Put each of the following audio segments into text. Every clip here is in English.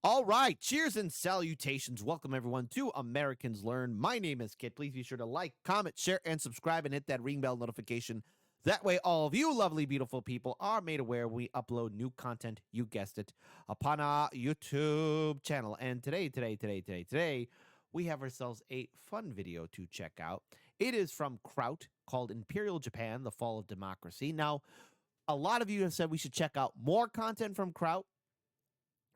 All right, cheers and salutations. Welcome everyone to Americans Learn. My name is Kit. Please be sure to like, comment, share, and subscribe and hit that ring bell notification. That way, all of you lovely, beautiful people are made aware we upload new content, you guessed it, upon our YouTube channel. And today, we have ourselves a fun video to check out. It is from Kraut called Imperial Japan, The Fall of Democracy. Now, a lot of you have said we should check out more content from Kraut.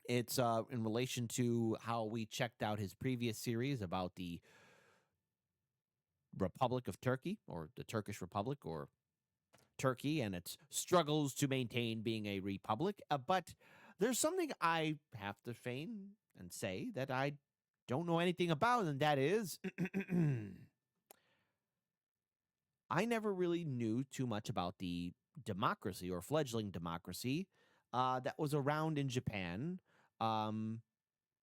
It's in relation to how we checked out his previous series about the Republic of Turkey, or the Turkish Republic, or Turkey and its struggles to maintain being a republic. But there's something I have to feign and say that I don't know anything about, and that is I never really knew too much about the democracy or fledgling democracy that was around in Japan. Um,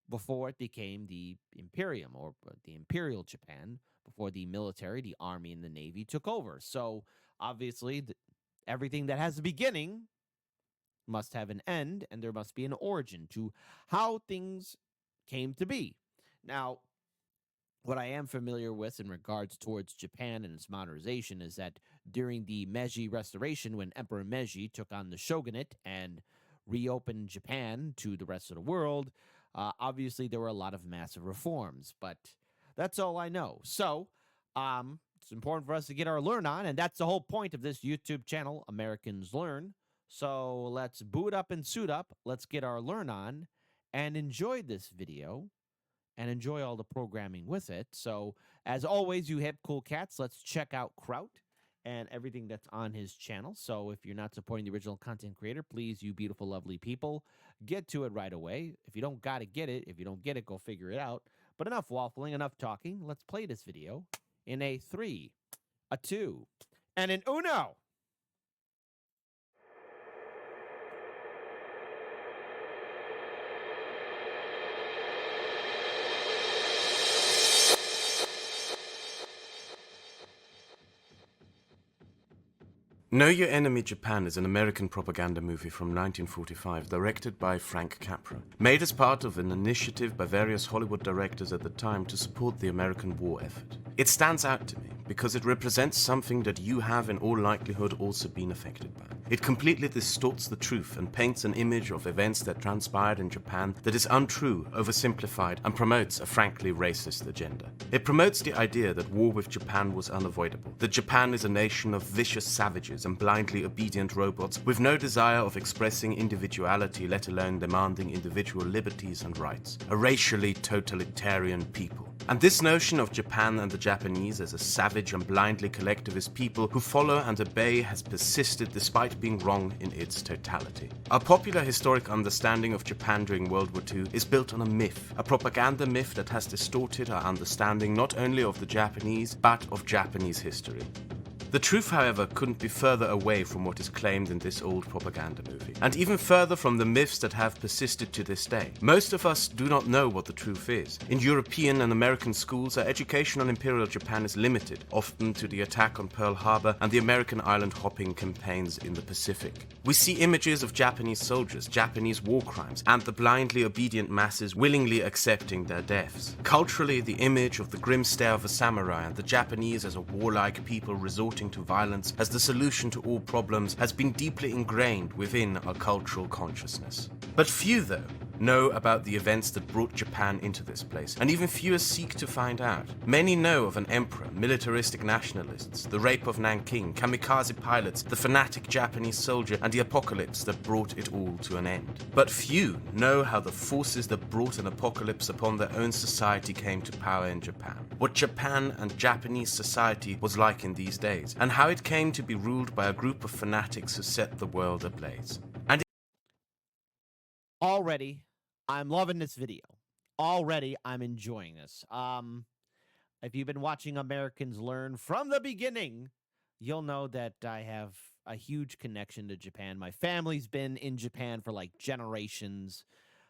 before it became the Imperium or the Imperial Japan, before the military, the army, and the navy took over. So obviously, everything that has a beginning must have an end, and there must be an origin to how things came to be. Now, what I am familiar with in regards towards Japan and its modernization is that during the Meiji Restoration, when Emperor Meiji took on the shogunate and reopened Japan to the rest of the world, obviously there were a lot of massive reforms, but that's all I know. So, it's important for us to get our learn on, and that's the whole point of this YouTube channel, Americans Learn. So let's boot up and suit up. Let's get our learn on and enjoy this video and enjoy all the programming with it. So, as always, you hip cool cats, let's check out Kraut and everything that's on his channel. So, if you're not supporting the original content creator, please, you beautiful, lovely people, get to it right away. If you don't got to get it, if you don't get it, go figure it out. But enough waffling, enough talking. Let's play this video in a 3, a 2, and an uno. Know Your Enemy Japan is an American propaganda movie from 1945 directed by Frank Capra, made as part of an initiative by various Hollywood directors at the time to support the American war effort. It stands out to me because it represents something that you have in all likelihood also been affected by. It completely distorts the truth and paints an image of events that transpired in Japan that is untrue, oversimplified, and promotes a frankly racist agenda. It promotes the idea that war with Japan was unavoidable, that Japan is a nation of vicious savages and blindly obedient robots with no desire of expressing individuality, let alone demanding individual liberties and rights. A racially totalitarian people. And this notion of Japan and the Japanese as a savage and blindly collectivist people who follow and obey has persisted despite being wrong in its totality. Our popular historic understanding of Japan during World War II is built on a myth, a propaganda myth that has distorted our understanding not only of the Japanese, but of Japanese history. The truth, however, couldn't be further away from what is claimed in this old propaganda movie, and even further from the myths that have persisted to this day. Most of us do not know what the truth is. In European and American schools, our education on Imperial Japan is limited, often to the attack on Pearl Harbor and the American island hopping campaigns in the Pacific. We see images of Japanese soldiers, Japanese war crimes, and the blindly obedient masses willingly accepting their deaths. Culturally, the image of the grim stare of a samurai and the Japanese as a warlike people resorting to violence as the solution to all problems has been deeply ingrained within our cultural consciousness. But few, though, know about the events that brought Japan into this place, and even fewer seek to find out. Many know of an emperor, militaristic nationalists, the rape of Nanking, kamikaze pilots, the fanatic Japanese soldier, and the apocalypse that brought it all to an end. But few know how the forces that brought an apocalypse upon their own society came to power in Japan, what Japan and Japanese society was like in these days, and how it came to be ruled by a group of fanatics who set the world ablaze. Already, I'm loving this video. Already, I'm enjoying this. If you've been watching Americans Learn from the beginning, you'll know that I have a huge connection to Japan. My family's been in Japan for like generations,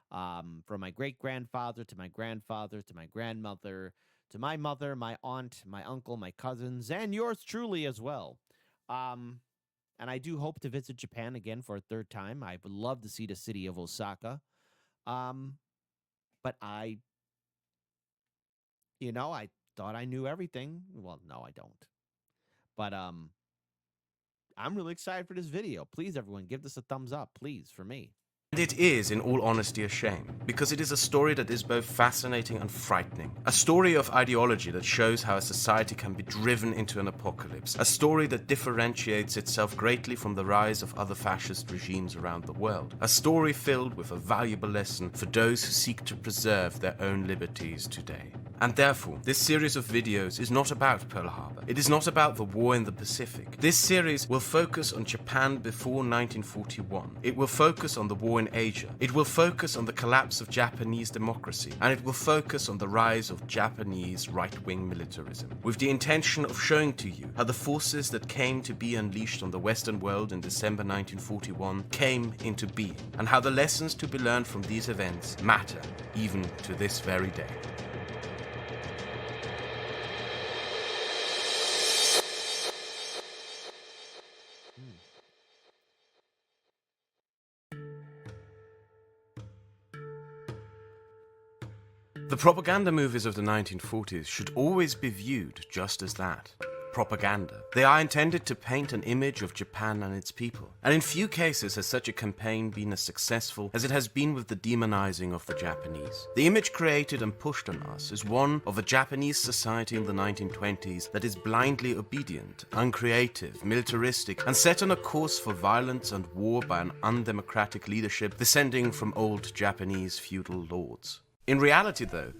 from my great grandfather to my grandfather to my grandmother to my mother, my aunt, my uncle, my cousins, and yours truly as well. Um, and I do hope to visit Japan again for a third time. I would love to see the city of Osaka. Um, But I thought I knew everything. Well, no, I don't. But I'm really excited for this video. Please, everyone, give this a thumbs up, please, for me. And it is, in all honesty, a shame, because it is a story that is both fascinating and frightening. A story of ideology that shows how a society can be driven into an apocalypse. A story that differentiates itself greatly from the rise of other fascist regimes around the world. A story filled with a valuable lesson for those who seek to preserve their own liberties today. And therefore, this series of videos is not about Pearl Harbor. It is not about the war in the Pacific. This series will focus on Japan before 1941. It will focus on the war in Asia. It will focus on the collapse of Japanese democracy. And it will focus on the rise of Japanese right-wing militarism, with the intention of showing to you how the forces that came to be unleashed on the Western world in December 1941 came into being, and how the lessons to be learned from these events matter even to this very day. The propaganda movies of the 1940s should always be viewed just as that. Propaganda. They are intended to paint an image of Japan and its people. And in few cases has such a campaign been as successful as it has been with the demonizing of the Japanese. The image created and pushed on us is one of a Japanese society in the 1920s that is blindly obedient, uncreative, militaristic, and set on a course for violence and war by an undemocratic leadership descending from old Japanese feudal lords. In reality, though,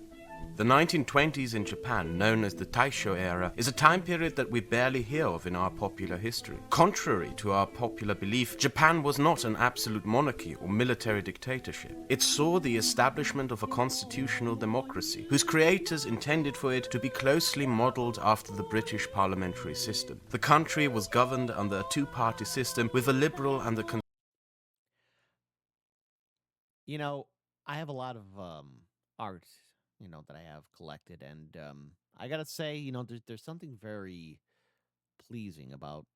the 1920s in Japan, known as the Taisho era, is a time period that we barely hear of in our popular history. Contrary to our popular belief, Japan was not an absolute monarchy or military dictatorship. It saw the establishment of a constitutional democracy, whose creators intended for it to be closely modeled after the British parliamentary system. The country was governed under a two-party system with a liberal and a I have a lot of art, that I have collected, and I gotta say, there's something very pleasing about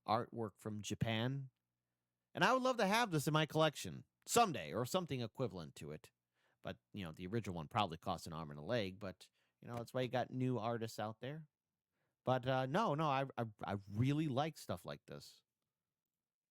artwork from Japan, and I would love to have this in my collection someday or something equivalent to it. But the original one probably cost an arm and a leg. But that's why you got new artists out there. But no, I really like stuff like this.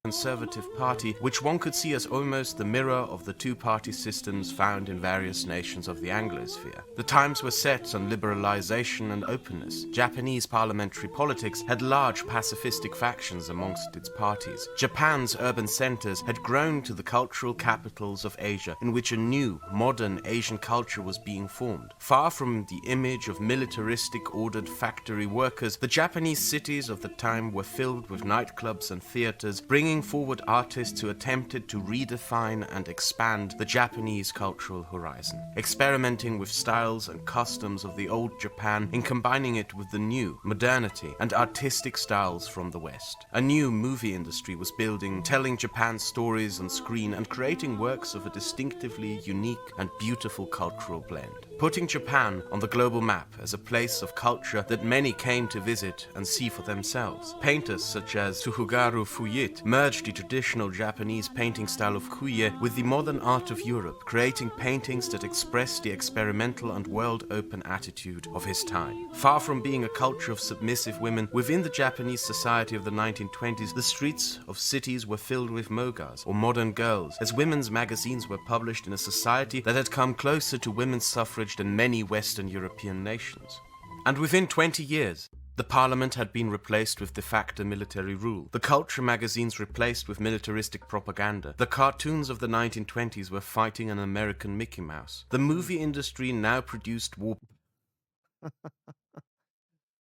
Conservative Party, which one could see as almost the mirror of the two-party systems found in various nations of the Anglosphere. The times were set on liberalization and openness. Japanese parliamentary politics had large pacifistic factions amongst its parties. Japan's urban centers had grown to the cultural capitals of Asia, in which a new, modern Asian culture was being formed. Far from the image of militaristic, ordered factory workers, the Japanese cities of the time were filled with nightclubs and theaters, bringing forward artists who attempted to redefine and expand the Japanese cultural horizon, experimenting with styles and customs of the old Japan and combining it with the new modernity and artistic styles from the West. A new movie industry was building, telling Japan's stories on screen and creating works of a distinctively unique and beautiful cultural blend, putting Japan on the global map as a place of culture that many came to visit and see for themselves. Painters such as Tsurugaru Fuyit merged the traditional Japanese painting style of Kuye with the modern art of Europe, creating paintings that express the experimental and world-open attitude of his time. Far from being a culture of submissive women, within the Japanese society of the 1920s, the streets of cities were filled with mogas, or modern girls, as women's magazines were published in a society that had come closer to women's suffrage than many Western European nations. And within 20 years, the parliament had been replaced with de facto military rule. The culture magazines replaced with militaristic propaganda. The cartoons of the 1920s were fighting an American Mickey Mouse. The movie industry now produced war.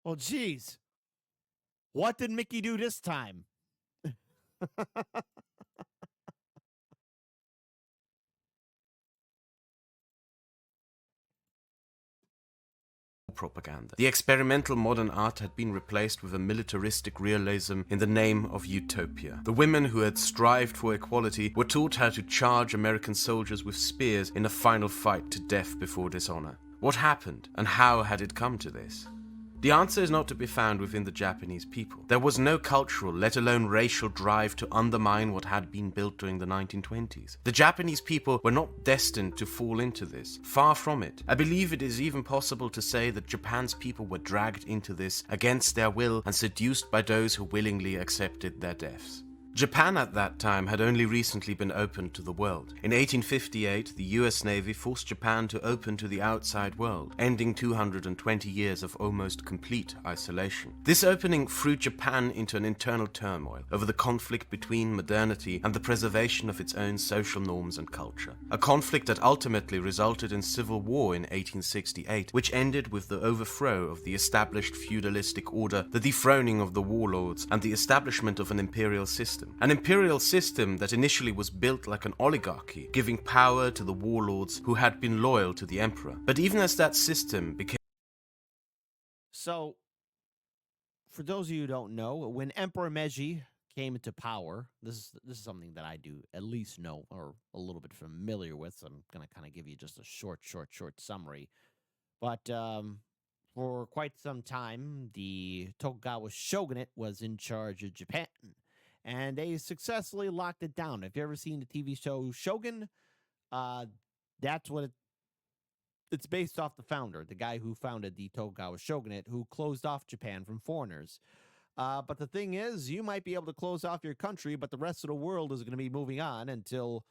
Well, geez. What did Mickey do this time? Propaganda. The experimental modern art had been replaced with a militaristic realism in the name of utopia. The women who had strived for equality were taught how to charge American soldiers with spears in a final fight to death before dishonor. What happened, and how had it come to this? The answer is not to be found within the Japanese people. There was no cultural, let alone racial drive to undermine what had been built during the 1920s. The Japanese people were not destined to fall into this. Far from it. I believe it is even possible to say that Japan's people were dragged into this against their will and seduced by those who willingly accepted their deaths. Japan at that time had only recently been opened to the world. In 1858, the US Navy forced Japan to open to the outside world, ending 220 years of almost complete isolation. This opening threw Japan into an internal turmoil over the conflict between modernity and the preservation of its own social norms and culture. A conflict that ultimately resulted in civil war in 1868, which ended with the overthrow of the established feudalistic order, the dethroning of the warlords, and the establishment of an imperial system. An imperial system that initially was built like an oligarchy, giving power to the warlords who had been loyal to the emperor. But even as that system became... So, for those of you who don't know, when Emperor Meiji came into power, this is something that I do at least know or a little bit familiar with. So I'm going to kind of give you just a short summary. But for quite some time, the Tokugawa shogunate was in charge of Japan. And they successfully locked it down. If you've ever seen the TV show Shogun, that's what it's based off the founder, the guy who founded the Tokugawa shogunate, who closed off Japan from foreigners. But the thing is, you might be able to close off your country, but the rest of the world is going to be moving on until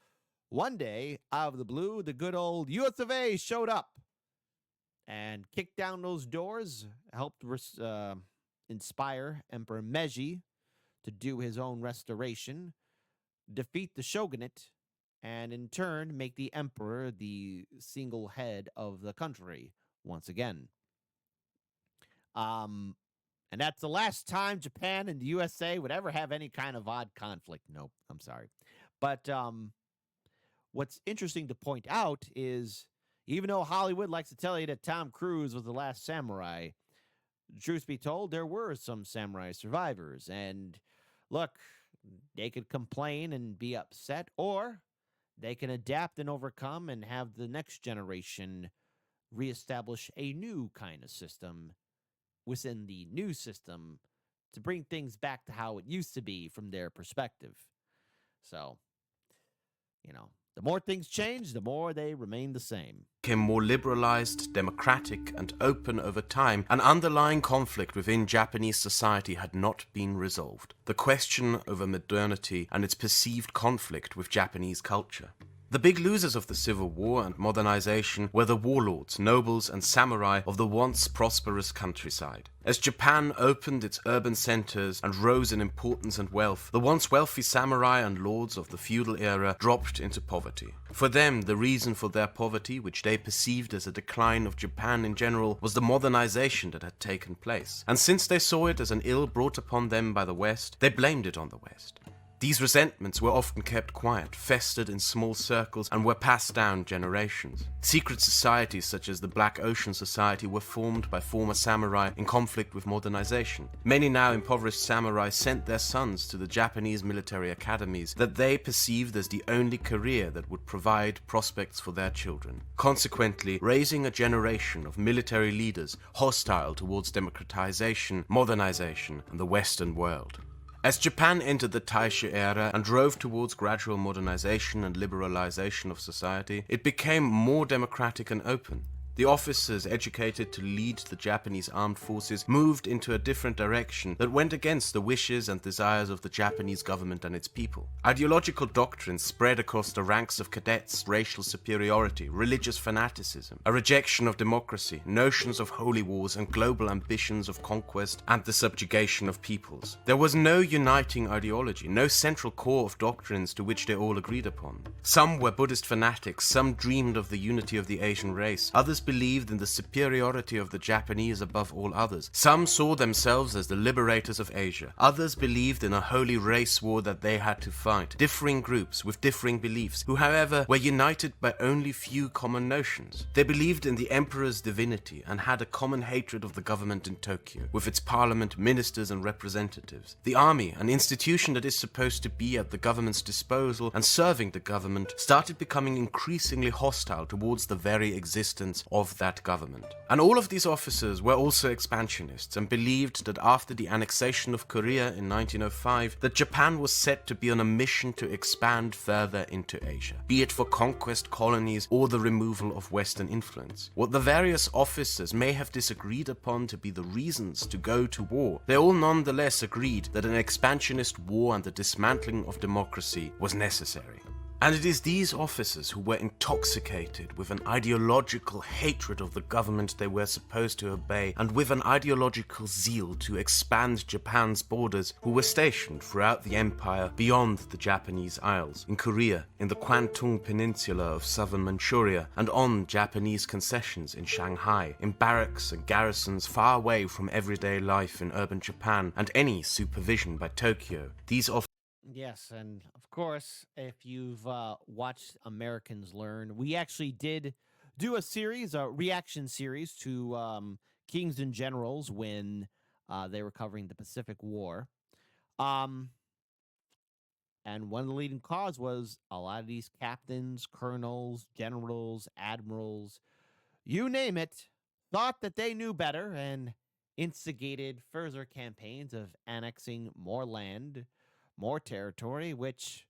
one day, out of the blue, the good old US of A showed up and kicked down those doors, helped inspire Emperor Meiji to do his own restoration, defeat the shogunate, and in turn make the emperor the single head of the country once again. And that's the last time Japan and the USA would ever have any kind of odd conflict. Nope, I'm sorry. But what's interesting to point out is, even though Hollywood likes to tell you that Tom Cruise was the last samurai, truth be told, there were some samurai survivors. And look, they could complain and be upset, or they can adapt and overcome and have the next generation reestablish a new kind of system within the new system to bring things back to how it used to be from their perspective. So, the more things change, the more they remain the same. Became more liberalized, democratic, and open over time, an underlying conflict within Japanese society had not been resolved. The question over modernity and its perceived conflict with Japanese culture. The big losers of the Civil War and modernization were the warlords, nobles, and samurai of the once prosperous countryside. As Japan opened its urban centers and rose in importance and wealth, the once wealthy samurai and lords of the feudal era dropped into poverty. For them, the reason for their poverty, which they perceived as a decline of Japan in general, was the modernization that had taken place. And since they saw it as an ill brought upon them by the West, they blamed it on the West. These resentments were often kept quiet, festered in small circles, and were passed down generations. Secret societies such as the Black Ocean Society were formed by former samurai in conflict with modernization. Many now impoverished samurai sent their sons to the Japanese military academies that they perceived as the only career that would provide prospects for their children, consequently raising a generation of military leaders hostile towards democratization, modernization, and the Western world. As Japan entered the Taisho era and drove towards gradual modernization and liberalization of society, it became more democratic and open. The officers educated to lead the Japanese armed forces moved into a different direction that went against the wishes and desires of the Japanese government and its people. Ideological doctrines spread across the ranks of cadets, racial superiority, religious fanaticism, a rejection of democracy, notions of holy wars, and global ambitions of conquest and the subjugation of peoples. There was no uniting ideology, no central core of doctrines to which they all agreed upon. Some were Buddhist fanatics, some dreamed of the unity of the Asian race, others believed in the superiority of the Japanese above all others. Some saw themselves as the liberators of Asia. Others believed in a holy race war that they had to fight. Differing groups with differing beliefs, who however were united by only few common notions. They believed in the emperor's divinity and had a common hatred of the government in Tokyo, with its parliament, ministers and representatives. The army, an institution that is supposed to be at the government's disposal and serving the government, started becoming increasingly hostile towards the very existence of that government. And all of these officers were also expansionists and believed that after the annexation of Korea in 1905, that Japan was set to be on a mission to expand further into Asia, be it for conquest colonies or the removal of Western influence. What the various officers may have disagreed upon to be the reasons to go to war, they all nonetheless agreed that an expansionist war and the dismantling of democracy was necessary. And it is these officers who were intoxicated with an ideological hatred of the government they were supposed to obey and with an ideological zeal to expand Japan's borders who were stationed throughout the empire beyond the Japanese Isles, in Korea, in the Kwantung Peninsula of southern Manchuria, and on Japanese concessions in Shanghai, in barracks and garrisons far away from everyday life in urban Japan and any supervision by Tokyo. These Yes, and of course, if you've watched Americans Learn, we actually did do a reaction series to Kings and Generals when they were covering the Pacific War. Um, and one of the leading cause was a lot of these captains, colonels, generals, admirals, you name it, thought that they knew better and instigated further campaigns of annexing more land, more territory, which,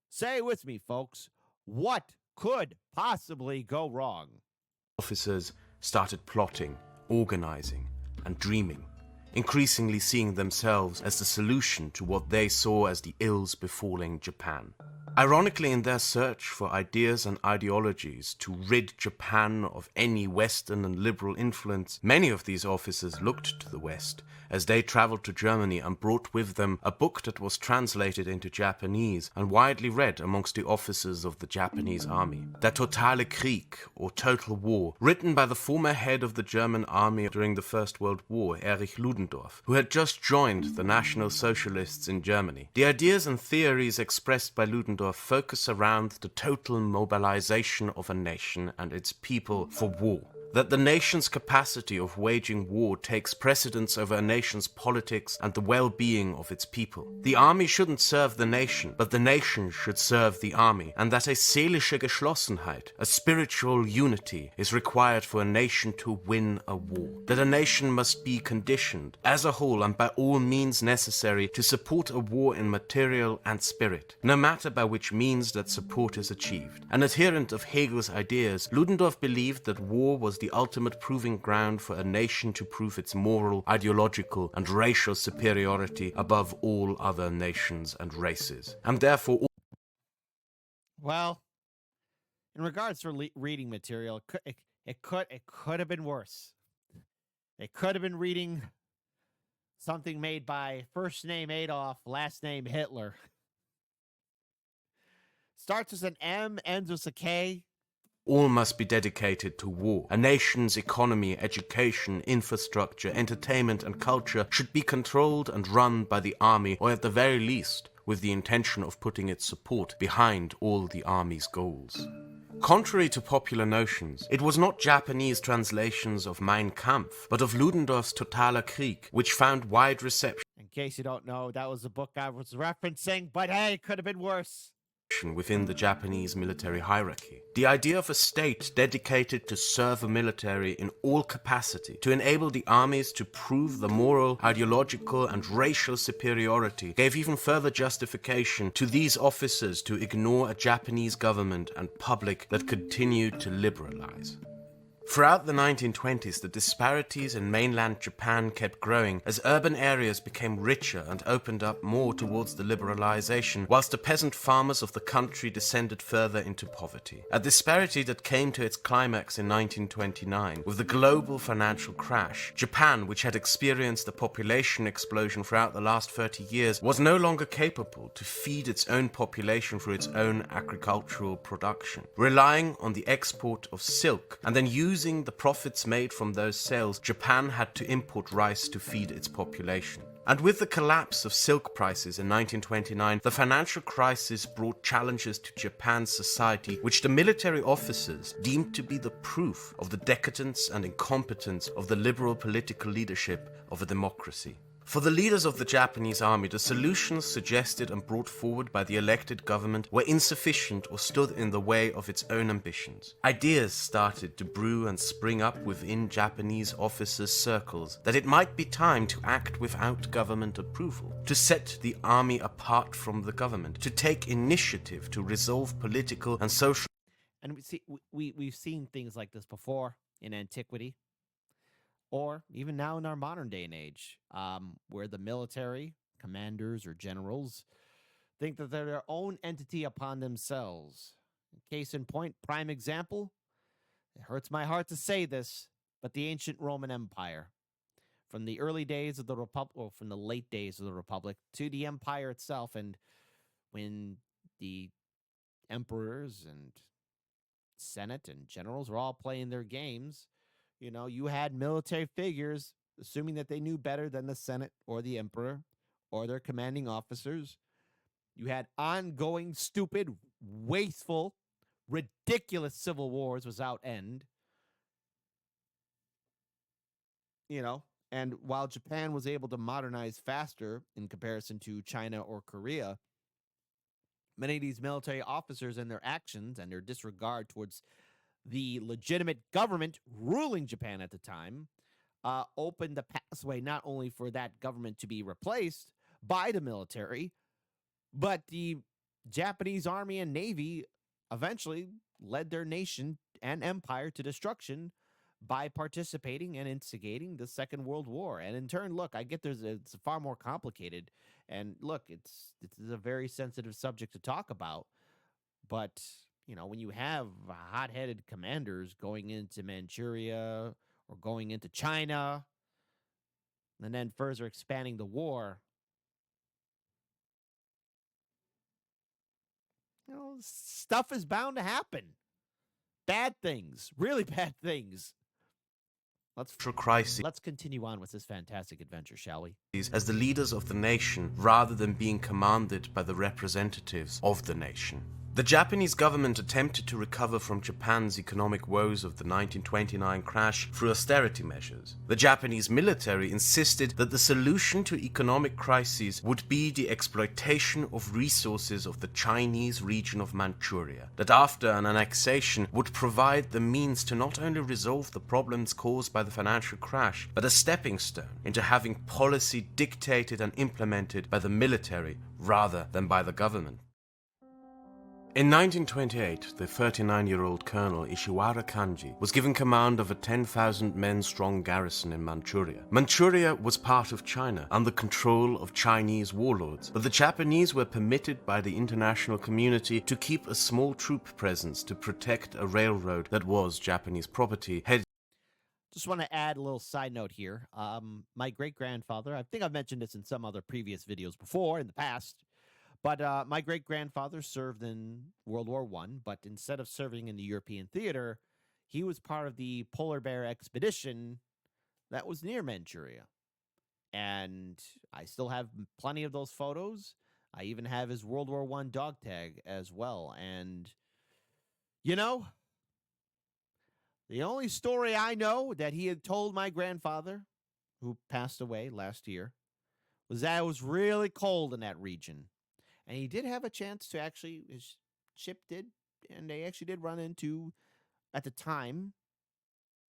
say with me, folks, what could possibly go wrong? officers started plotting, organizing, and dreaming, increasingly seeing themselves as the solution to what they saw as the ills befalling Japan. Ironically, in their search for ideas and ideologies to rid Japan of any Western and liberal influence, many of these officers looked to the West as they traveled to Germany and brought with them a book that was translated into Japanese and widely read amongst the officers of the Japanese army. Der totale Krieg, or Total War, written by the former head of the German army during the First World War, Erich Ludendorff, who had just joined the National Socialists in Germany. The ideas and theories expressed by Ludendorff focus around the total mobilization of a nation and its people for war. That the nation's capacity of waging war takes precedence over a nation's politics and the well-being of its people. The army shouldn't serve the nation, but the nation should serve the army, and that a seelische Geschlossenheit, a spiritual unity, is required for a nation to win a war. That a nation must be conditioned, as a whole and by all means necessary, to support a war in material and spirit, no matter by which means that support is achieved. An adherent of Hegel's ideas, Ludendorff believed that war was the ultimate proving ground for a nation to prove its moral, ideological, and racial superiority above all other nations and races, and therefore Well, in regards to reading material, it could have been worse. They could have been reading something made by first name Adolf, last name Hitler. Starts with an M, ends with a K. all must be dedicated to war. A nation's economy, education, infrastructure, entertainment, and culture should be controlled and run by the army, or at the very least, with the intention of putting its support behind all the army's goals. Contrary to popular notions, it was not Japanese translations of Mein Kampf, but of Ludendorff's Totaler Krieg, which found wide reception. In case you don't know, that was the book I was referencing, but hey, it could have been worse. Within the Japanese military hierarchy. The idea of a state dedicated to serve a military in all capacity, to enable the armies to prove the moral, ideological, and racial superiority, gave even further justification to these officers to ignore a Japanese government and public that continued to liberalize. Throughout the 1920s, the disparities in mainland Japan kept growing as urban areas became richer and opened up more towards the liberalization, whilst the peasant farmers of the country descended further into poverty. A disparity that came to its climax in 1929 with the global financial crash. Japan, which had experienced a population explosion throughout the last 30 years, was no longer capable to feed its own population through its own agricultural production. Relying on the export of silk and then using the profits made from those sales, Japan had to import rice to feed its population. And with the collapse of silk prices in 1929, the financial crisis brought challenges to Japan's society, which the military officers deemed to be the proof of the decadence and incompetence of the liberal political leadership of a democracy. For the leaders of the Japanese army, the solutions suggested and brought forward by the elected government were insufficient or stood in the way of its own ambitions. Ideas started to brew and spring up within Japanese officers' circles that it might be time to act without government approval, to set the army apart from the government, to take initiative to resolve political and social. And we've seen things like this before in antiquity, or even now in our modern day and age, where the military commanders or generals think that they're their own entity upon themselves. Case in point, prime example, it hurts my heart to say this, but the ancient Roman Empire. From the early days of the Republic, or from the late days of the Republic, to the Empire itself, and when the emperors and Senate and generals were all playing their games, you had military figures, assuming that they knew better than the Senate or the emperor or their commanding officers. You had ongoing, stupid, wasteful, ridiculous civil wars without end. And while Japan was able to modernize faster in comparison to China or Korea, many of these military officers and their actions and their disregard towards the legitimate government ruling Japan at the time opened the pathway not only for that government to be replaced by the military, but the Japanese army and navy eventually led their nation and empire to destruction by participating and instigating the Second World War. And in turn, look, I get it's far more complicated. And look, it's a very sensitive subject to talk about. But when you have hot-headed commanders going into Manchuria or going into China and then further expanding the war, stuff is bound to happen. Bad things, really bad things. Let's continue on with this fantastic adventure, shall we? As the leaders of the nation, rather than being commanded by the representatives of the nation. The Japanese government attempted to recover from Japan's economic woes of the 1929 crash through austerity measures. The Japanese military insisted that the solution to economic crises would be the exploitation of resources of the Chinese region of Manchuria, that after an annexation would provide the means to not only resolve the problems caused by the financial crash, but a stepping stone into having policy dictated and implemented by the military rather than by the government. In 1928, the 39-year-old Colonel Ishiwara Kanji was given command of a 10,000-men-strong garrison in Manchuria. Manchuria was part of China, under control of Chinese warlords, but the Japanese were permitted by the international community to keep a small troop presence to protect a railroad that was Japanese property. Just want to add a little side note here. My great-grandfather, I think I've mentioned this in some other previous videos before in the past, but my great-grandfather served in World War I, but instead of serving in the European theater, he was part of the polar bear expedition that was near Manchuria. And I still have plenty of those photos. I even have his World War I dog tag as well. And, the only story I know that he had told my grandfather, who passed away last year, was that it was really cold in that region. And he did have a chance to his ship did, and they actually did run into, at the time,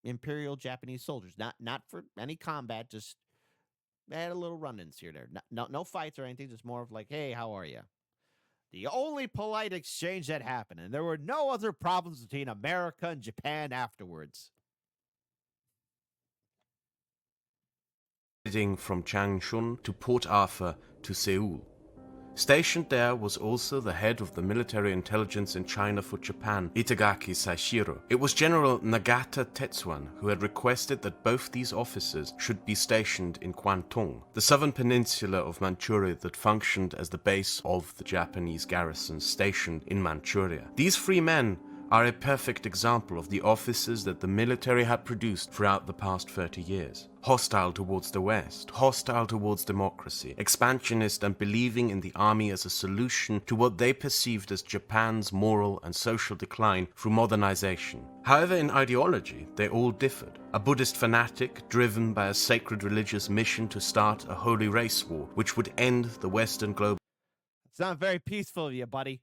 Imperial Japanese soldiers. Not for any combat, just they had a little run-ins here there. No fights or anything, just more of like, hey, how are you? The only polite exchange that happened, and there were no other problems between America and Japan afterwards. From Changchun to Port Arthur to Seoul. Stationed there was also the head of the military intelligence in China for Japan, Itagaki Saishiro. It was General Nagata Tetsuan who had requested that both these officers should be stationed in Kwantung, the southern peninsula of Manchuria that functioned as the base of the Japanese garrison stationed in Manchuria. These three men are a perfect example of the officers that the military had produced throughout the past 30 years. Hostile towards the West, hostile towards democracy, expansionist and believing in the army as a solution to what they perceived as Japan's moral and social decline through modernization. However, in ideology, they all differed. A Buddhist fanatic driven by a sacred religious mission to start a holy race war, which would end the Western global It's not very peaceful of you, buddy.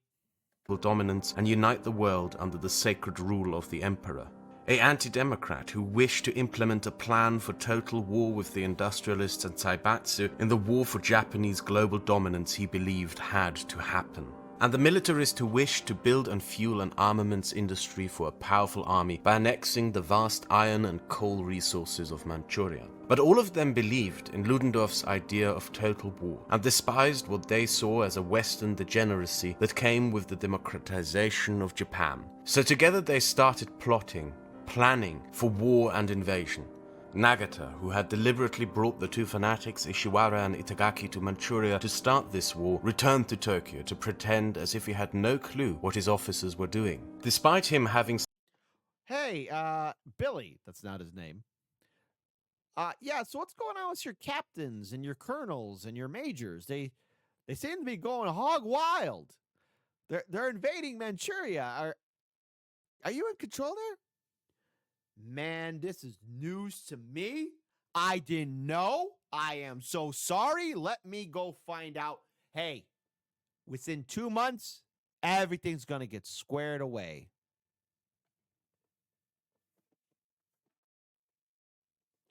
dominance and unite the world under the sacred rule of the emperor. A anti-democrat who wished to implement a plan for total war with the industrialists and Zaibatsu in the war for Japanese global dominance he believed had to happen. And the militarist who wished to build and fuel an armaments industry for a powerful army by annexing the vast iron and coal resources of Manchuria. But all of them believed in Ludendorff's idea of total war and despised what they saw as a Western degeneracy that came with the democratization of Japan. So together they started planning for war and invasion. Nagata, who had deliberately brought the two fanatics Ishiwara and Itagaki to Manchuria to start this war, returned to Tokyo to pretend as if he had no clue what his officers were doing. Despite him having... Hey, Billy, that's not his name. Yeah, so what's going on with your captains and your colonels and your majors? They seem to be going hog wild. They're invading Manchuria. Are you in control there? Man, this is news to me. I didn't know. I am so sorry. Let me go find out. Hey, within 2 months, everything's going to get squared away.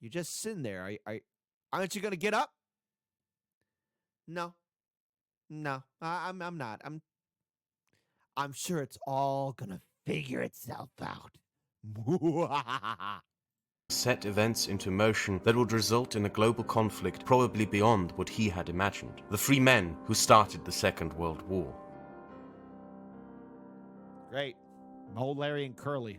You just sitting there. Aren't you going to get up? No. I'm not. I'm sure it's all going to figure itself out. set events into motion that would result in a global conflict probably beyond what he had imagined. The three men who started the Second World War. Great. Old Larry and Curly.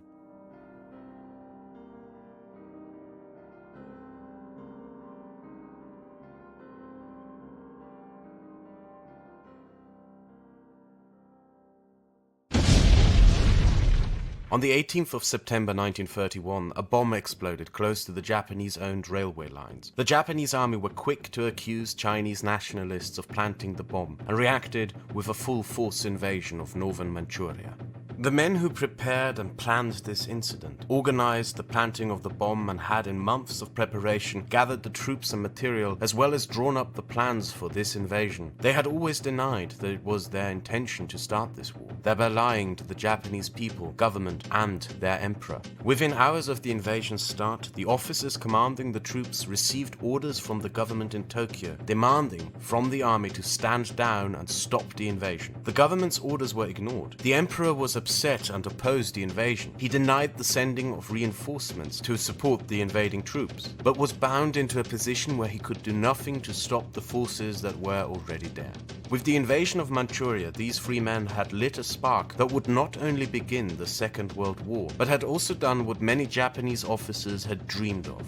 On the 18th of September 1931, a bomb exploded close to the Japanese-owned railway lines. The Japanese army were quick to accuse Chinese nationalists of planting the bomb and reacted with a full-force invasion of northern Manchuria. The men who prepared and planned this incident organized the planting of the bomb and had in months of preparation gathered the troops and material as well as drawn up the plans for this invasion. They had always denied that it was their intention to start this war, thereby lying to the Japanese people, government and their emperor. Within hours of the invasion's start, the officers commanding the troops received orders from the government in Tokyo demanding from the army to stand down and stop the invasion. The government's orders were ignored. The emperor was upset and opposed the invasion. He denied the sending of reinforcements to support the invading troops, but was bound into a position where he could do nothing to stop the forces that were already there. With the invasion of Manchuria, these three men had lit a spark that would not only begin the Second World War, but had also done what many Japanese officers had dreamed of.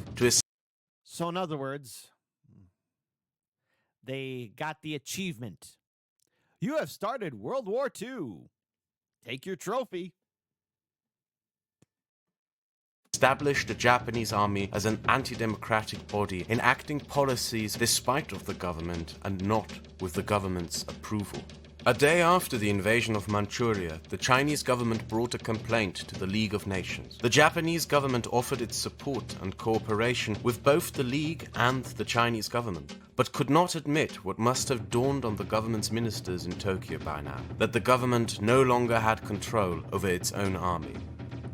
So in other words, they got the achievement. You have started World War II. Take your trophy. Established the Japanese army as an anti-democratic body, enacting policies despite of the government and not with the government's approval. A day after the invasion of Manchuria, the Chinese government brought a complaint to the League of Nations. The Japanese government offered its support and cooperation with both the League and the Chinese government, but could not admit what must have dawned on the government's ministers in Tokyo by now, that the government no longer had control over its own army.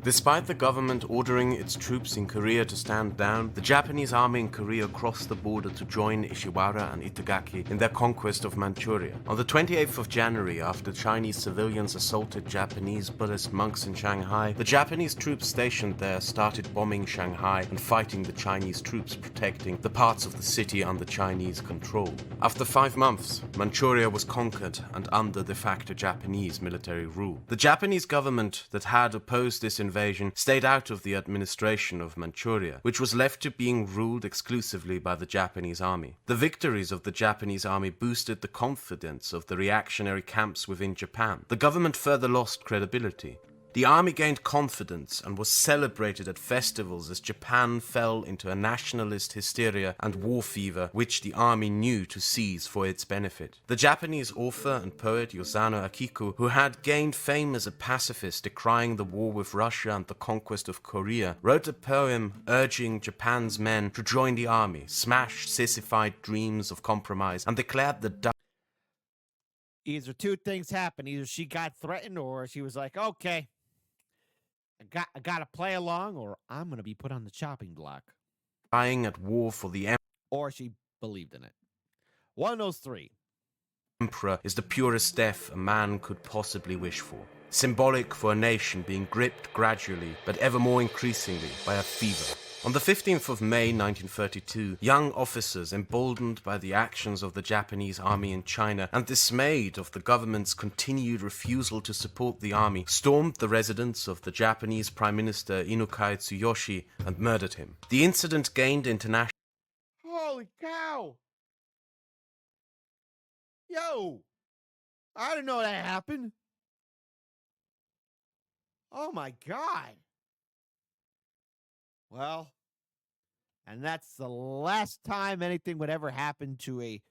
Despite the government ordering its troops in Korea to stand down, the Japanese army in Korea crossed the border to join Ishiwara and Itagaki in their conquest of Manchuria. On the 28th of January, after Chinese civilians assaulted Japanese Buddhist monks in Shanghai, the Japanese troops stationed there started bombing Shanghai and fighting the Chinese troops protecting the parts of the city under Chinese control. After 5 months, Manchuria was conquered and under de facto Japanese military rule. The Japanese government that had opposed this invasion stayed out of the administration of Manchuria, which was left to being ruled exclusively by the Japanese army. The victories of the Japanese army boosted the confidence of the reactionary camps within Japan. The government further lost credibility. The army gained confidence and was celebrated at festivals as Japan fell into a nationalist hysteria and war fever which the army knew to seize for its benefit. The Japanese author and poet Yosano Akiko, who had gained fame as a pacifist decrying the war with Russia and the conquest of Korea, wrote a poem urging Japan's men to join the army, smash sissified dreams of compromise, and declared the Either two things happened. Either she got threatened or she was like, okay, I gotta play along, or I'm gonna be put on the chopping block. dying at war for the Or she believed in it. One of those three. emperor is the purest death a man could possibly wish for. Symbolic for a nation being gripped gradually, but ever more increasingly, by a fever. On the 15th of May 1932, young officers, emboldened by the actions of the Japanese army in China and dismayed of the government's continued refusal to support the army, stormed the residence of the Japanese Prime Minister Inukai Tsuyoshi and murdered him. The incident gained international... Holy cow! Yo! I didn't know that happened. Oh my god. Well, and that's the last time anything would ever happen to a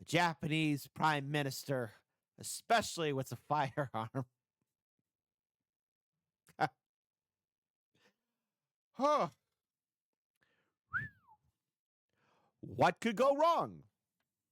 Japanese prime minister, especially with a firearm. Huh. What could go wrong?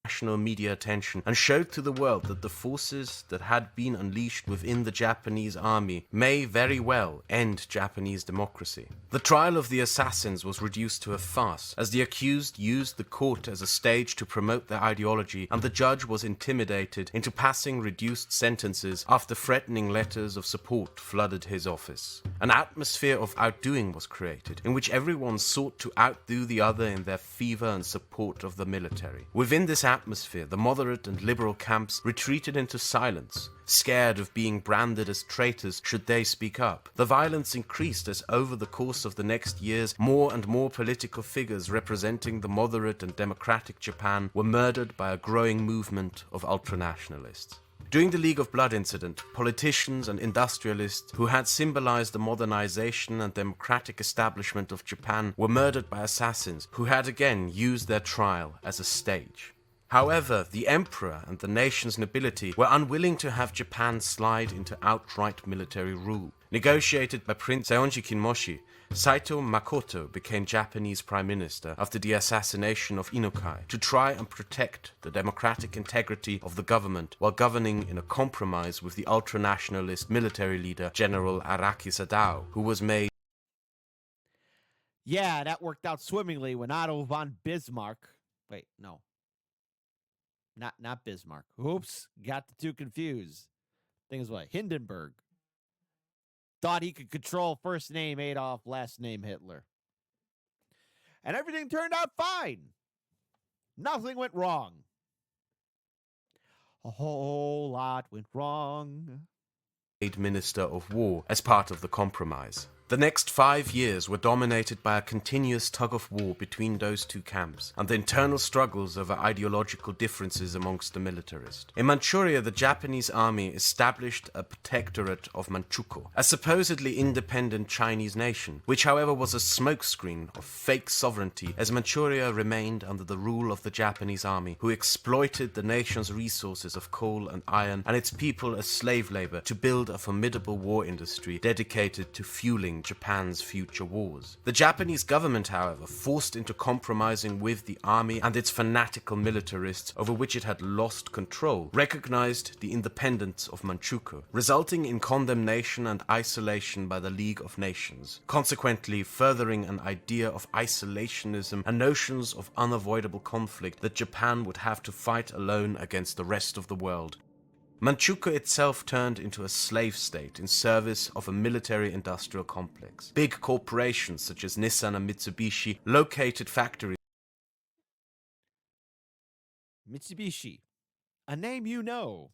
National media attention and showed to the world that the forces that had been unleashed within the Japanese army may very well end Japanese democracy. The trial of the assassins was reduced to a farce, as the accused used the court as a stage to promote their ideology, and the judge was intimidated into passing reduced sentences after threatening letters of support flooded his office. An atmosphere of outdoing was created, in which everyone sought to outdo the other in their fever and support of the military. Within this atmosphere, the moderate and liberal camps retreated into silence, scared of being branded as traitors should they speak up. The violence increased as over the course of the next years, more and more political figures representing the moderate and democratic Japan were murdered by a growing movement of ultranationalists. During the League of Blood incident, politicians and industrialists who had symbolized the modernization and democratic establishment of Japan were murdered by assassins who had again used their trial as a stage. However, the emperor and the nation's nobility were unwilling to have Japan slide into outright military rule. Negotiated by Prince Seonji Kinmoshi, Saito Makoto became Japanese prime minister after the assassination of Inukai to try and protect the democratic integrity of the government while governing in a compromise with the ultranationalist military leader General Araki Sadao, who was made... Yeah, that worked out swimmingly when Otto von Bismarck. Wait, no. Not Bismarck. Oops, got the two confused. Thing is what? Hindenburg. Thought he could control first name Adolf, last name Hitler. And everything turned out fine. Nothing went wrong. A whole lot went wrong. Made Minister of War as part of the compromise. The next 5 years were dominated by a continuous tug-of-war between those two camps, and the internal struggles over ideological differences amongst the militarists. In Manchuria, the Japanese army established a protectorate of Manchukuo, a supposedly independent Chinese nation, which however was a smokescreen of fake sovereignty, as Manchuria remained under the rule of the Japanese army, who exploited the nation's resources of coal and iron and its people as slave labor to build a formidable war industry dedicated to fueling Japan's future wars. The Japanese government, however, forced into compromising with the army and its fanatical militarists over which it had lost control, recognized the independence of Manchukuo, resulting in condemnation and isolation by the League of Nations, consequently furthering an idea of isolationism and notions of unavoidable conflict that Japan would have to fight alone against the rest of the world. Manchukuo itself turned into a slave state in service of a military-industrial complex. Big corporations such as Nissan and Mitsubishi located factories. Mitsubishi, a name you know.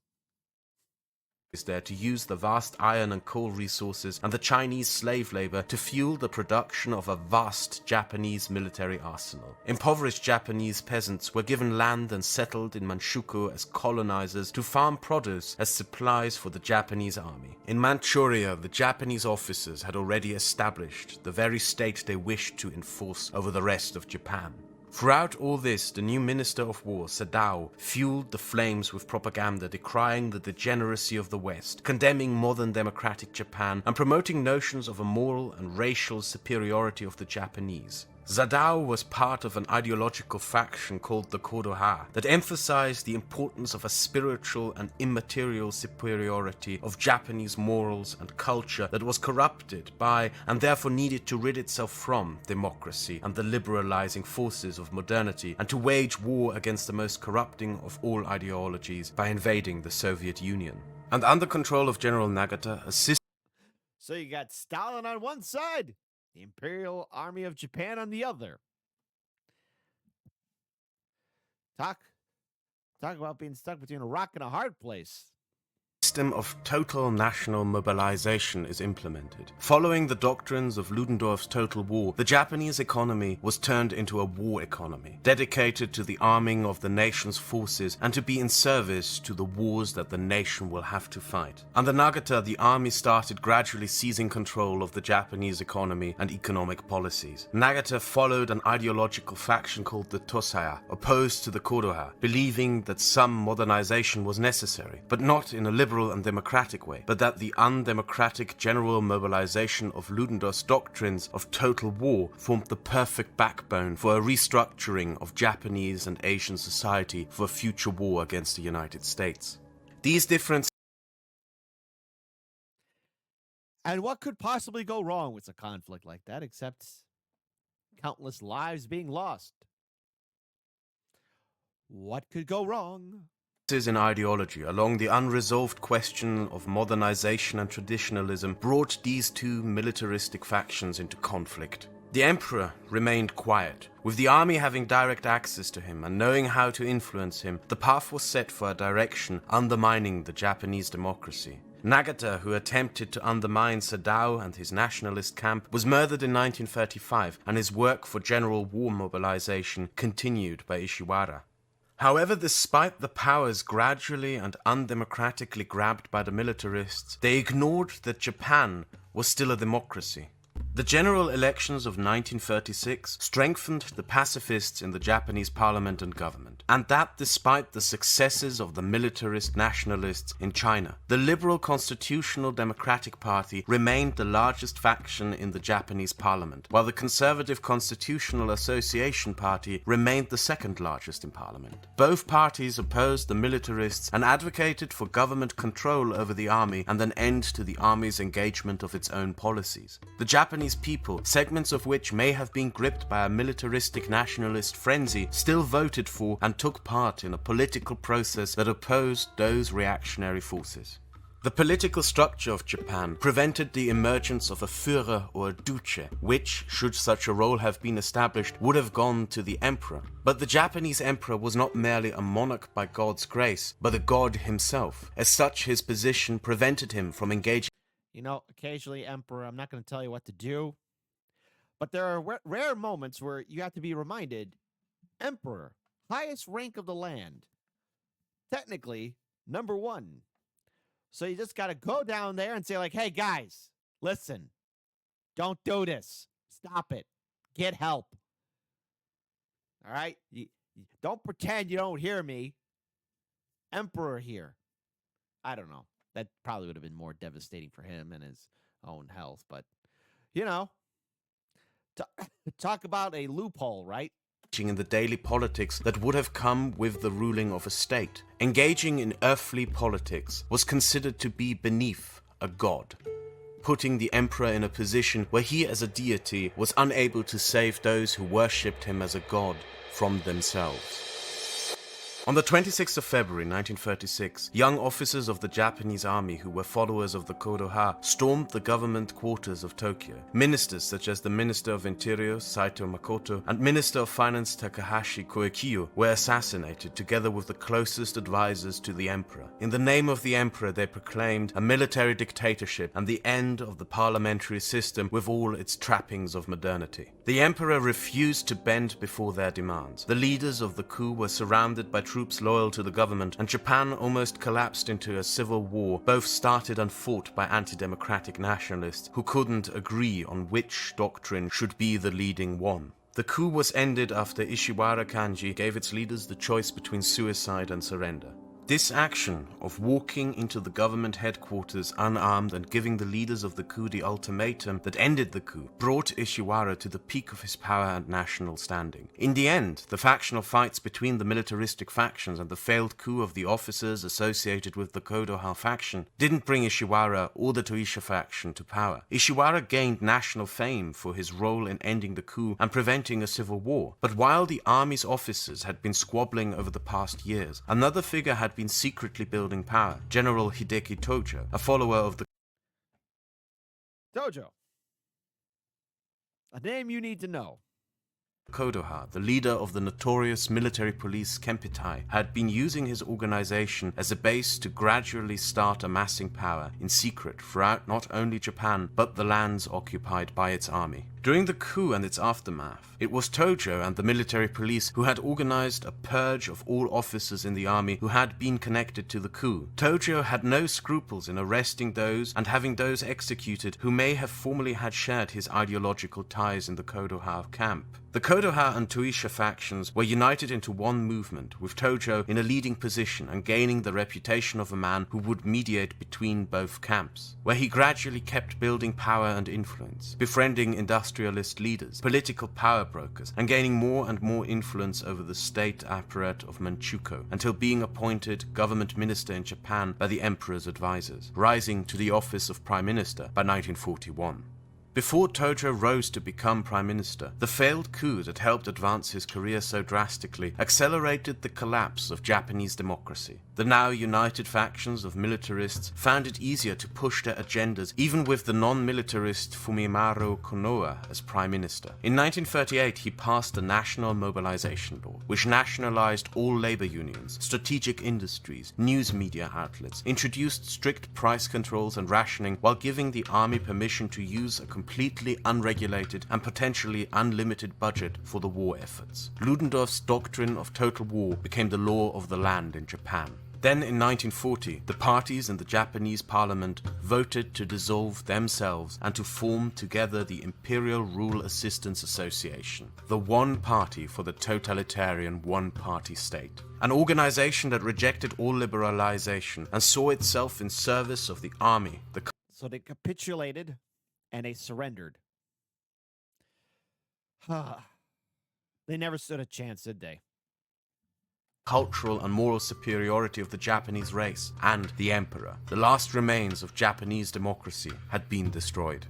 is there to use the vast iron and coal resources and the Chinese slave labor to fuel the production of a vast Japanese military arsenal. Impoverished Japanese peasants were given land and settled in Manchuria as colonizers to farm produce as supplies for the Japanese army. In Manchuria, the Japanese officers had already established the very state they wished to enforce over the rest of Japan. Throughout all this, the new Minister of War, Sadao, fueled the flames with propaganda decrying the degeneracy of the West, condemning modern democratic Japan, and promoting notions of a moral and racial superiority of the Japanese. Sadao was part of an ideological faction called the Kodoha that emphasized the importance of a spiritual and immaterial superiority of Japanese morals and culture that was corrupted by and therefore needed to rid itself from democracy and the liberalizing forces of modernity, and to wage war against the most corrupting of all ideologies by invading the Soviet Union. And under control of General Nagata, a system. So you got Stalin on one side, the Imperial Army of Japan on the other. Talk about being stuck between a rock and a hard place. System of total national mobilization is implemented. Following the doctrines of Ludendorff's Total War, the Japanese economy was turned into a war economy, dedicated to the arming of the nation's forces and to be in service to the wars that the nation will have to fight. Under Nagata, the army started gradually seizing control of the Japanese economy and economic policies. Nagata followed an ideological faction called the Tosaya, opposed to the Kodoha, believing that some modernization was necessary, but not in a liberal and democratic way, but that the undemocratic general mobilization of Ludendorff's doctrines of total war formed the perfect backbone for a restructuring of Japanese and Asian society for a future war against the United States. These differences. And what could possibly go wrong with a conflict like that except countless lives being lost? What could go wrong? In ideology along the unresolved question of modernization and traditionalism brought these two militaristic factions into conflict. The emperor remained quiet. With the army having direct access to him and knowing how to influence him, the path was set for a direction undermining the Japanese democracy. Nagata, who attempted to undermine Sadao and his nationalist camp, was murdered in 1935, and his work for general war mobilization continued by Ishiwara. However, despite the powers gradually and undemocratically grabbed by the militarists, they ignored that Japan was still a democracy. The general elections of 1936 strengthened the pacifists in the Japanese parliament and government, and that despite the successes of the militarist nationalists in China. The Liberal Constitutional Democratic Party remained the largest faction in the Japanese parliament, while the Conservative Constitutional Association Party remained the second largest in parliament. Both parties opposed the militarists and advocated for government control over the army and an end to the army's engagement of its own policies. The Japanese people, segments of which may have been gripped by a militaristic nationalist frenzy, still voted for and took part in a political process that opposed those reactionary forces. The political structure of Japan prevented the emergence of a Führer or a Duce, which, should such a role have been established, would have gone to the emperor. But the Japanese emperor was not merely a monarch by God's grace, but a god himself. As such, his position prevented him from engaging. You know, occasionally, Emperor, I'm not going to tell you what to do, but there are rare moments where you have to be reminded, Emperor, highest rank of the land, technically, number one. So you just got to go down there and say, like, hey, guys, listen, don't do this. Stop it. Get help. All right? Don't pretend you don't hear me. Emperor here. I don't know. That probably would have been more devastating for him and his own health. But, you know, talk about a loophole, right? In the daily politics that would have come with the ruling of a state. Engaging in earthly politics was considered to be beneath a god, putting the emperor in a position where he as a deity was unable to save those who worshipped him as a god from themselves. On the 26th of February 1936, young officers of the Japanese army who were followers of the Kodoha stormed the government quarters of Tokyo. Ministers such as the Minister of Interior Saito Makoto and Minister of Finance Takahashi Koikiyo were assassinated together with the closest advisors to the emperor. In the name of the emperor, they proclaimed a military dictatorship and the end of the parliamentary system with all its trappings of modernity. The emperor refused to bend before their demands. The leaders of the coup were surrounded by troops loyal to the government, and Japan almost collapsed into a civil war, both started and fought by anti-democratic nationalists who couldn't agree on which doctrine should be the leading one. The coup was ended after Ishiwara Kanji gave its leaders the choice between suicide and surrender. This action of walking into the government headquarters unarmed and giving the leaders of the coup the ultimatum that ended the coup brought Ishiwara to the peak of his power and national standing. In the end, the factional fights between the militaristic factions and the failed coup of the officers associated with the Kodoha faction didn't bring Ishiwara or the Taisho faction to power. Ishiwara gained national fame for his role in ending the coup and preventing a civil war. But while the army's officers had been squabbling over the past years, another figure had been secretly building power, General Hideki Tojo, a follower of the Tojo. A name you need to know. Kodoha, the leader of the notorious military police Kempitai, had been using his organization as a base to gradually start amassing power in secret throughout not only Japan, but the lands occupied by its army. During the coup and its aftermath, it was Tojo and the military police who had organized a purge of all officers in the army who had been connected to the coup. Tojo had no scruples in arresting those and having those executed who may have formerly had shared his ideological ties in the Kodoha camp. The Kodoha and Taisho factions were united into one movement, with Tojo in a leading position and gaining the reputation of a man who would mediate between both camps, where he gradually kept building power and influence, befriending industrialist leaders, political power brokers, and gaining more and more influence over the state apparat of Manchuria, until being appointed government minister in Japan by the emperor's advisors, rising to the office of prime minister by 1941. Before Tojo rose to become prime minister, the failed coup that helped advance his career so drastically accelerated the collapse of Japanese democracy. The now united factions of militarists found it easier to push their agendas even with the non-militarist Fumimaro Konoe as prime minister. In 1938 he passed the National Mobilization Law, which nationalized all labor unions, strategic industries, news media outlets, introduced strict price controls and rationing while giving the army permission to use a completely unregulated and potentially unlimited budget for the war efforts. Ludendorff's doctrine of total war became the law of the land in Japan. Then in 1940, the parties in the Japanese parliament voted to dissolve themselves and to form together the Imperial Rule Assistance Association, the one party for the totalitarian one-party state. An organization that rejected all liberalization and saw itself in service of the army. So they capitulated and they surrendered. They never stood a chance, did they? Cultural and moral superiority of the Japanese race and the emperor. The last remains of Japanese democracy had been destroyed.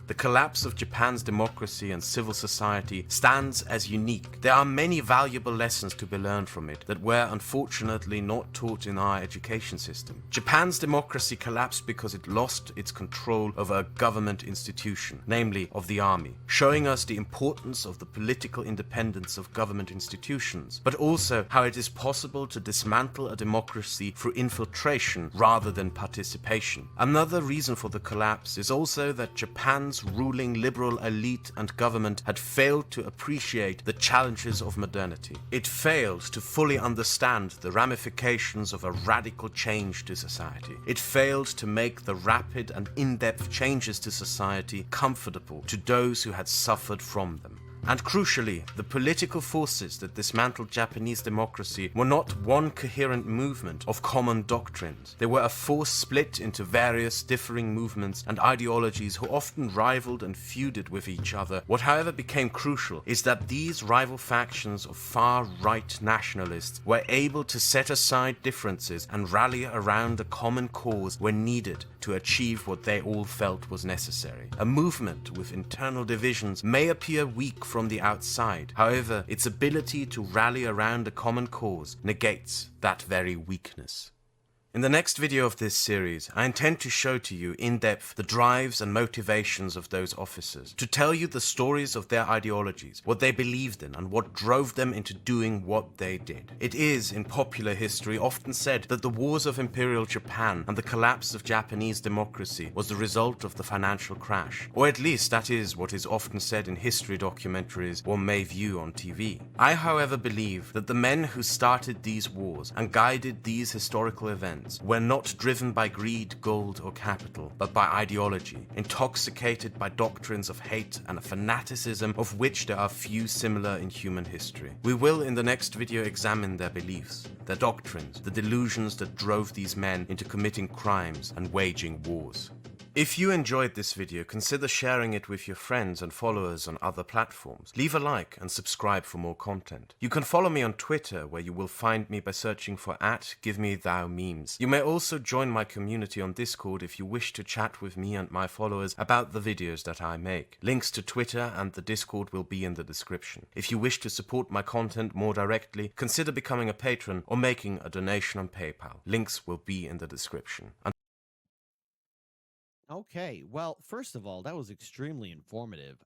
The collapse of Japan's democracy and civil society stands as unique. There are many valuable lessons to be learned from it that were unfortunately not taught in our education system. Japan's democracy collapsed because it lost its control over a government institution, namely of the army, showing us the importance of the political independence of government institutions, but also how it is possible to dismantle a democracy through infiltration rather than participation. Another reason for the collapse is also that Japan's ruling liberal elite and government had failed to appreciate the challenges of modernity. It failed to fully understand the ramifications of a radical change to society. It failed to make the rapid and in-depth changes to society comfortable to those who had suffered from them. And crucially, the political forces that dismantled Japanese democracy were not one coherent movement of common doctrines. They were a force split into various differing movements and ideologies who often rivaled and feuded with each other. What however became crucial is that these rival factions of far-right nationalists were able to set aside differences and rally around a common cause when needed to achieve what they all felt was necessary. A movement with internal divisions may appear weak from the outside. However, its ability to rally around a common cause negates that very weakness. In the next video of this series, I intend to show to you in depth the drives and motivations of those officers, to tell you the stories of their ideologies, what they believed in, and what drove them into doing what they did. It is, in popular history, often said that the wars of Imperial Japan and the collapse of Japanese democracy was the result of the financial crash, or at least that is what is often said in history documentaries one may view on TV. I, however, believe that the men who started these wars and guided these historical events were not driven by greed, gold, or capital, but by ideology, intoxicated by doctrines of hate and a fanaticism of which there are few similar in human history. We will in the next video examine their beliefs, their doctrines, the delusions that drove these men into committing crimes and waging wars. If you enjoyed this video, consider sharing it with your friends and followers on other platforms. Leave a like and subscribe for more content. You can follow me on Twitter, where you will find me by searching for @GiveMeThouMemes. You may also join my community on Discord if you wish to chat with me and my followers about the videos that I make. Links to Twitter and the Discord will be in the description. If you wish to support my content more directly, consider becoming a patron or making a donation on PayPal. Links will be in the description. Okay, well, first of all, that was extremely informative.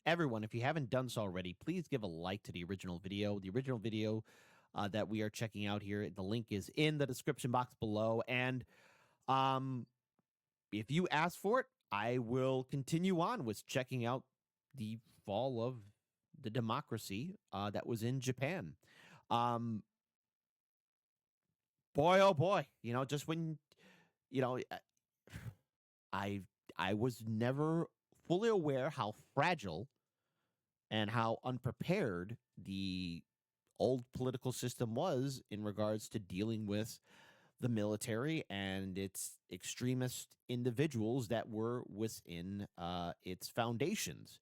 Everyone, if you haven't done so already, please give a like to the original video. The original video that we are checking out here, the link is in the description box below. And if you ask for it, I will continue on with checking out the fall of the democracy that was in Japan. Um, Boy, oh boy, just when you know, I I was never fully aware how fragile and how unprepared the old political system was in regards to dealing with the military and its extremist individuals that were within its foundations.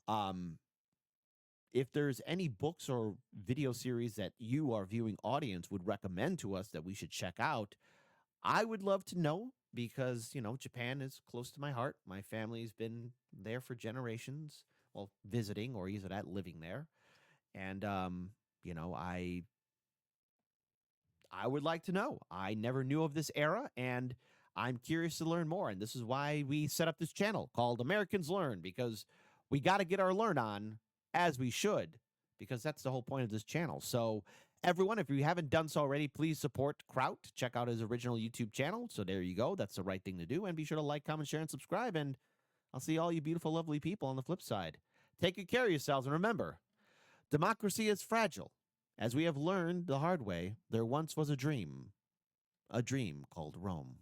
Um, if there's any books or video series that you, our viewing audience, would recommend to us that we should check out, I would love to know because, Japan is close to my heart. My family's been there for generations, well, visiting or either that living there. And you know, I would like to know. I never knew of this era and I'm curious to learn more. And this is why we set up this channel called Americans Learn, because we got to get our learn on as we should, because that's the whole point of this channel. So, everyone, if you haven't done so already, please support Kraut. Check out his original YouTube channel. So, there you go. That's the right thing to do. And be sure to like, comment, share, and subscribe. And I'll see all you beautiful, lovely people on the flip side. Take good care of yourselves. And remember, democracy is fragile. As we have learned the hard way, there once was a dream called Rome.